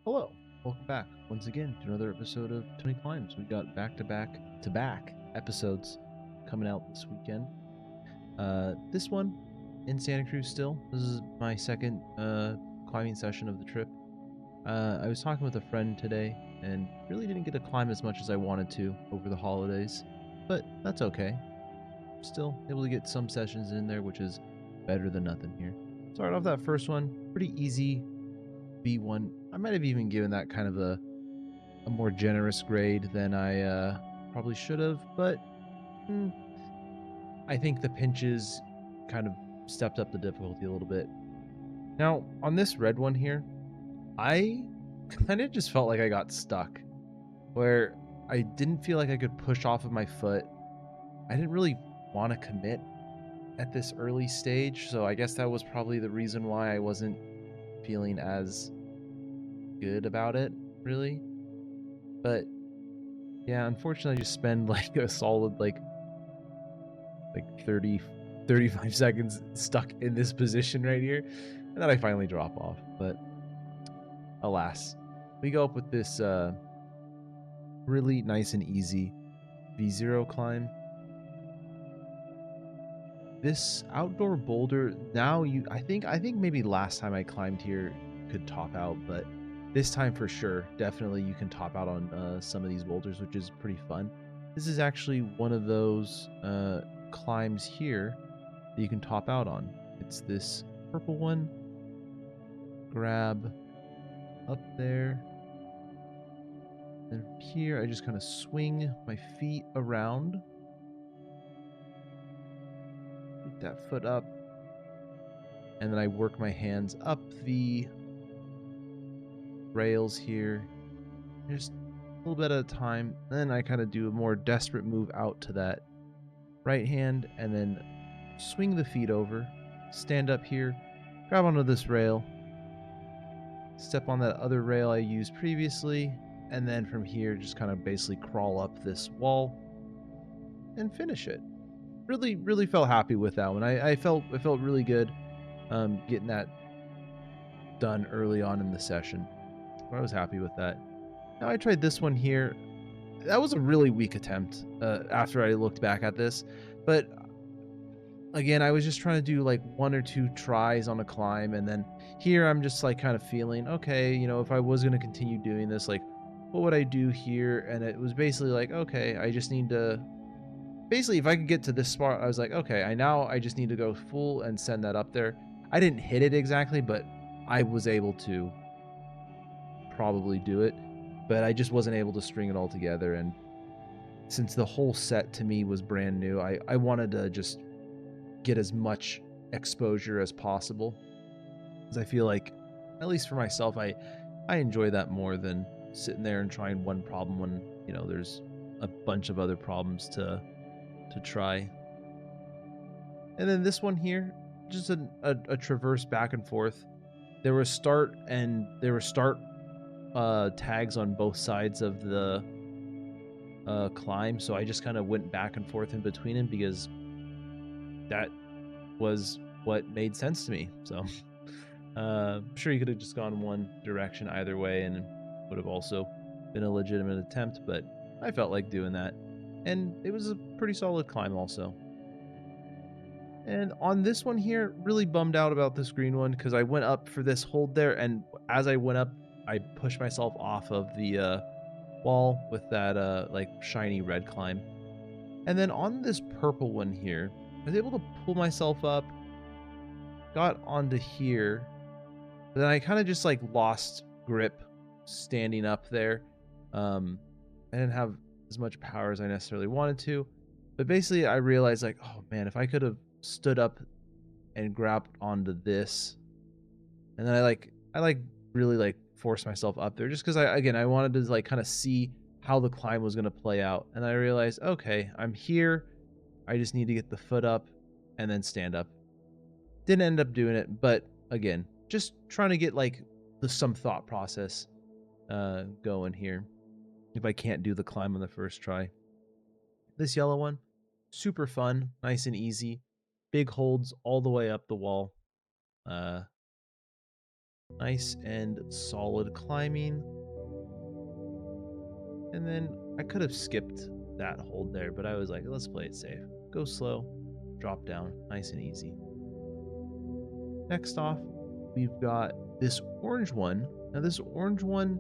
Hello, welcome back once again to another episode of Tony Climbs. We got back episodes coming out this weekend. This one in Santa Cruz still. This is my second climbing session of the trip. I was talking with a friend today and really didn't get to climb as much as I wanted to over the holidays, but that's okay. Still able to get some sessions in there, which is better than nothing here. Start off that first one, pretty easy B1. I might have even given that kind of a more generous grade than I probably should have, but mm, I think the pinches kind of stepped up the difficulty a little bit. Now, on this red one here, I kind of just felt like I got stuck, where I didn't feel like I could push off of my foot. I didn't really want to commit at this early stage, so I guess that was probably the reason why I wasn't feeling as good about it, really. But yeah, unfortunately, I just spend like a solid like 30, 35 seconds stuck in this position right here, and then I finally drop off. But alas, we go up with this really nice and easy V0 climb. This outdoor boulder now I think maybe last time I climbed here could top out, but this time for sure, definitely you can top out on some of these boulders, which is pretty fun. This is actually one of those climbs here that you can top out on. It's this purple one. Grab up there. And here I just kind of swing my feet around. Get that foot up. And then I work my hands up the rails here. Just a little bit at a time. Then I kind of do a more desperate move out to that right hand and then swing the feet over. Stand up here. Grab onto this rail. Step on that other rail I used previously, and then from here just kind of basically crawl up this wall and finish it. Really felt happy with that one. I felt it felt really good getting that done early on in the session. I was happy with that. Now I tried this one here. That was a really weak attempt after I looked back at this, but again, I was just trying to do like one or two tries on a climb, and then here I'm just like kind of feeling, okay, if I was going to continue doing this, like what would I do here? And it was basically like, okay, I just need to basically, if I could get to this spot, I was like, okay, I just need to go full and send that up there. I didn't hit it exactly, but I was able to probably do it, but I just wasn't able to string it all together. And since the whole set to me was brand new, I wanted to just get as much exposure as possible, because I feel like, at least for myself, I enjoy that more than sitting there and trying one problem when there's a bunch of other problems to try. And then this one here, just a traverse back and forth. There were start tags on both sides of the climb, so I just kind of went back and forth in between them because that was what made sense to me. So I'm sure you could have just gone one direction either way, and it would have also been a legitimate attempt, but I felt like doing that. And it was a pretty solid climb also. And on this one here, really bummed out about this green one because I went up for this hold there, and as I went up, I pushed myself off of the wall with that like shiny red climb. And then on this purple one here, I was able to pull myself up, got onto here, but then I kind of just like lost grip standing up there. I didn't have as much power as I necessarily wanted to, but basically I realized like, oh man, if I could have stood up and grabbed onto this, and then I really like forced myself up there just because I wanted to like kind of see how the climb was going to play out, and I realized, okay, I'm here, I just need to get the foot up and then stand up. Didn't end up doing it, but again, just trying to get like some thought process going here if I can't do the climb on the first try. This yellow one, super fun, nice and easy. Big holds all the way up the wall. Uh, Nice and solid climbing. And then I could have skipped that hold there, but I was like, let's play it safe. Go slow, drop down, nice and easy. Next off, we've got this orange one. Now this orange one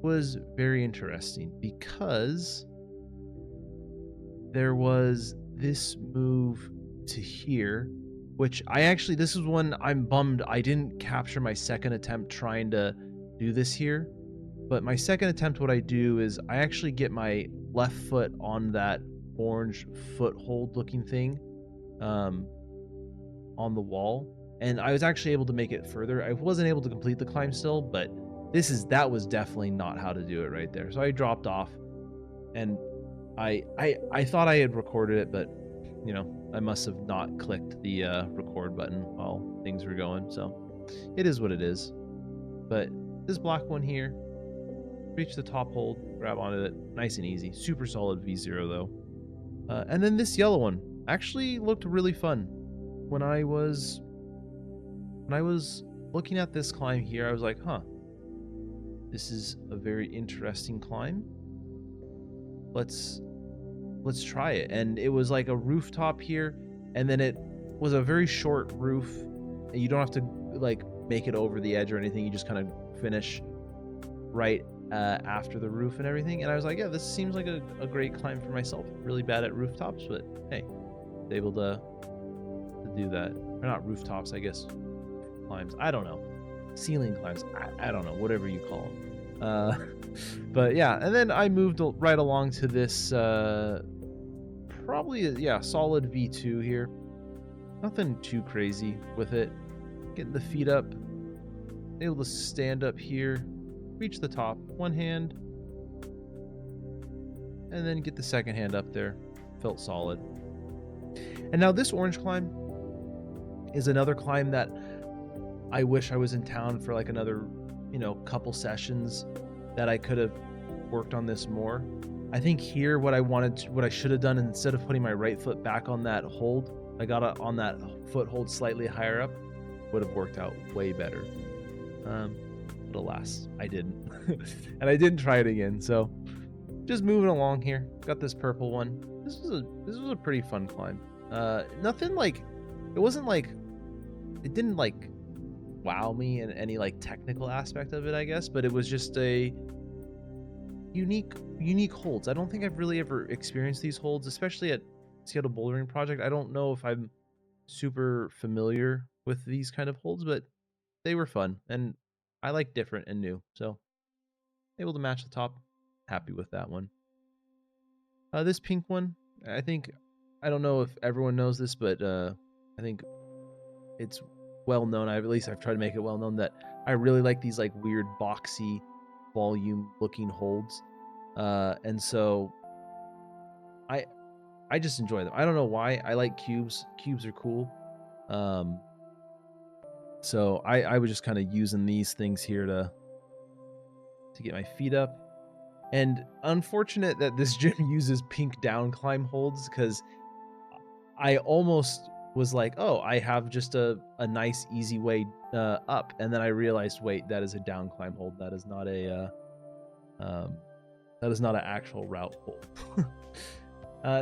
was very interesting because there was this move to here, which this is one I'm bummed I didn't capture my second attempt trying to do this here. But my second attempt, what I do is I actually get my left foot on that orange foothold looking thing on the wall. And I was actually able to make it further. I wasn't able to complete the climb still, but that was definitely not how to do it right there. So I dropped off, and I thought I had recorded it, but I must have not clicked the record button while things were going. So it is what it is. But this black one here, reach the top hold, grab onto it, nice and easy. Super solid V0 though. And then this yellow one actually looked really fun. When I was looking at this climb here, I was like, huh, this is a very interesting climb. Let's try it. And it was like a rooftop here, and then it was a very short roof, and you don't have to like make it over the edge or anything. You just kind of finish right after the roof and everything. And I was like, yeah, this seems like a great climb for myself. Really bad at rooftops, but hey, able to do that. Or not rooftops, I guess. Climbs. I don't know. Ceiling climbs. I don't know. Whatever you call them. But yeah, and then I moved right along to this probably solid V2 here. Nothing too crazy with it. Getting the feet up. Able to stand up here. Reach the top. One hand. And then get the second hand up there. Felt solid. And now this orange climb is another climb that I wish I was in town for like another, couple sessions, that I could have worked on this more. I think here what I should have done, instead of putting my right foot back on that hold, I got it on that foothold slightly higher up, would have worked out way better. But alas, I didn't. And I didn't try it again. So just moving along here. Got this purple one. This was a pretty fun climb. Nothing like, it didn't like wow me in any like technical aspect of it, I guess, but it was just a unique holds. I don't think I've really ever experienced these holds, especially at Seattle Bouldering Project. I don't know if I'm super familiar with these kind of holds, but they were fun, and I like different and new, so able to match the top. Happy with that one. This pink one, I don't know if everyone knows this, but I think it's well known. I've tried to make it well known that I really like these like weird boxy volume looking holds, and so I just enjoy them. I don't know why. I like cubes. Cubes are cool. So I was just kind of using these things here to get my feet up. And unfortunate that this gym uses pink down climb holds, because I almost was like, oh, I have just a nice easy way up, and then I realized, wait, that is a down climb hold. That is not an actual route hold.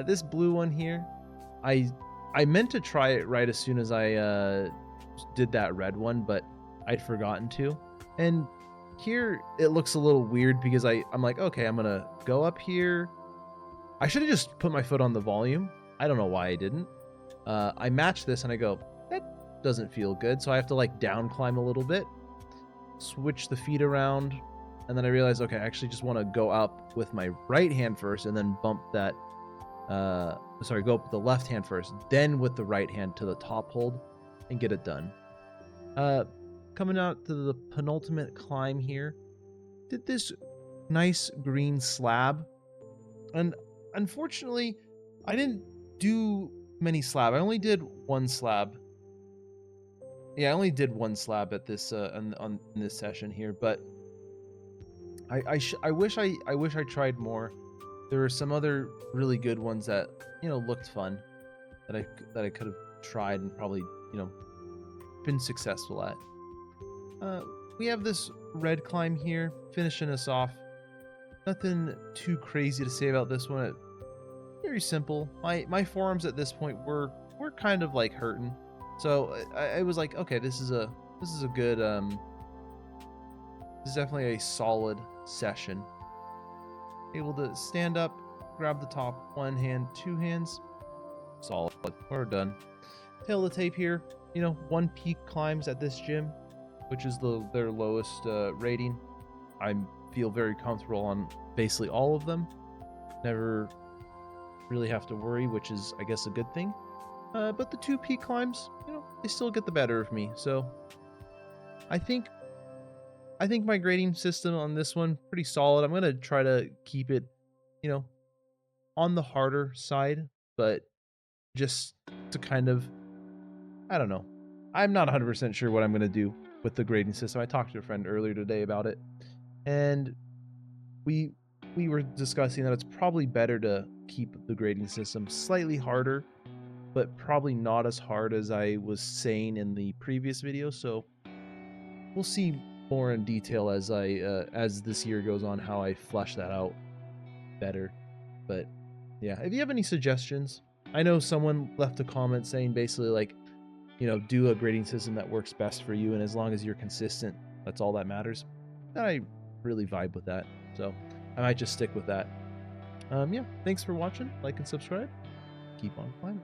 This blue one here, I meant to try it right as soon as I did that red one, but I'd forgotten to. And here it looks a little weird because I'm like, okay, I'm gonna go up here. I should have just put my foot on the volume. I don't know why I didn't. I match this and I go, that doesn't feel good, so I have to like down climb a little bit, switch the feet around, and then I realized, okay, I actually just want to go up with my right hand first and then bump that go up with the left hand first, then with the right hand to the top hold and get it done. Coming out to the penultimate climb here, did this nice green slab, and unfortunately I didn't do many slab. I only did one slab. Yeah, I only did one slab at this on this session here, but I wish I tried more. There were some other really good ones that looked fun that I could have tried and probably been successful at. we have this red climb here, finishing us off. Nothing too crazy to say about this one. Very simple. My forearms at this point were kind of like hurting, so I was like, okay, this is a good this is definitely a solid session. Able to stand up, grab the top, one hand, two hands, solid. We're done. Tail the tape here. You know, 1 peak climbs at this gym, which is their lowest rating. I feel very comfortable on basically all of them. Never really have to worry, which is, I guess, a good thing. But the 2 peak climbs, you know, they still get the better of me. So I think my grading system on this one pretty solid. I'm gonna try to keep it, you know, on the harder side, but just to kind of, I don't know. I'm not 100% sure what I'm gonna do with the grading system. I talked to a friend earlier today about it, and we were discussing that it's probably better to keep the grading system slightly harder, but probably not as hard as I was saying in the previous video. So we'll see more in detail as as this year goes on, how I flesh that out better. But yeah, if you have any suggestions, I know someone left a comment saying basically like, you know, do a grading system that works best for you, and as long as you're consistent, that's all that matters. And I really vibe with that, so I might just stick with that. Yeah, thanks for watching. Like and subscribe. Keep on climbing.